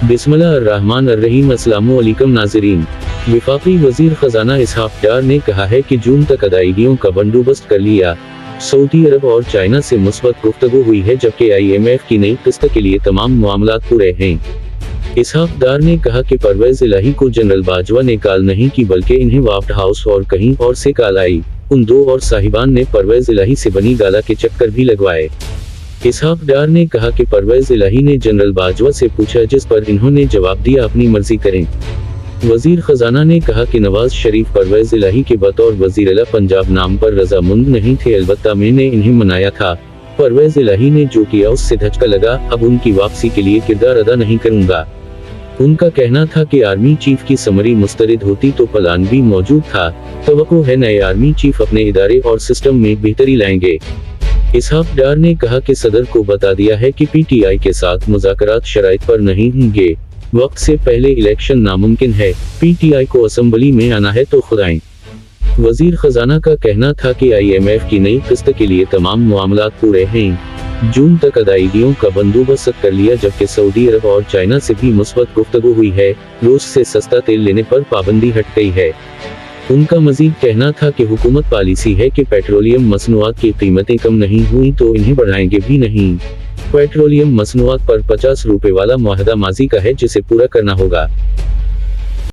बिस्मिल्लाहिर्रहमानिर्रहीम। अस्सलामु अलैकुम नाज़रीन। वफाकी वज़ीर ख़ज़ाना इसहाक़ डार ने कहा है कि जून तक अदायगियों का बंदोबस्त कर लिया। सऊदी अरब और चाइना से मुस्बत गुफ्तगू हुई है, जबकि IMF की नई किस्त के लिए तमाम मामलात पूरे हैं। इसहाक़ डार ने कहा कि परवेज़ इलाही को जनरल बाजवा ने कॉल नहीं की, बल्कि इन्हें वाफ्ड हाउस और कहीं और से कॉल आई। उन दो और साहिबान ने परवेज़ इलाही से बनी गाला के चक्कर भी लगवाए। इसहाक़ डार ने कहा कि परवेज़ इलाही ने जनरल बाजवा से पूछा, जिस पर इन्होंने जवाब दिया अपनी मर्जी करें। वज़ीर ख़ज़ाना ने कहा कि नवाज शरीफ परवेज़ इलाही के बतौर वज़ीर आला पंजाब नाम पर रज़ामंद नहीं थे, अलबत्ता मैंने इन्हें मनाया था। परवेज़ इलाही ने जो किया उससे धचका लगा, अब उनकी वापसी के लिए किरदार अदा नहीं करूँगा। उनका कहना था कि आर्मी चीफ की समरी मुस्तरद होती तो प्लान भी मौजूद था। तवक्को है नए आर्मी चीफ अपने इदारे और सिस्टम में बेहतरी लाएंगे। इसहाक़ डार ने कहा कि सदर को बता दिया है कि PTI के साथ मुज़ाकरात शराइत पर नहीं होंगे। वक्त से पहले इलेक्शन नामुमकिन है। PTI को असेंबली में आना है तो खुद आएं। वज़ीर ख़ज़ाना का कहना था कि IMF की नई किस्त के लिए तमाम मामलात पूरे हैं। जून तक अदायगियों का बंदोबस्त कर लिया, जबकि सऊदी अरब और चाइना से भी मुस्बत गुफ्तगू हुई है। रूस से सस्ता तेल लेने पर पाबंदी हट गई है। उनका मजीद कहना था कि हुकूमत पॉलिसी है कि पेट्रोलियम मसनूआत की कीमतें कम नहीं हुई तो इन्हें बढ़ाएंगे भी नहीं। पेट्रोलियम मसनूआत पर 50 रुपए वाला मुआहदा माजी का है, जिसे पूरा करना होगा।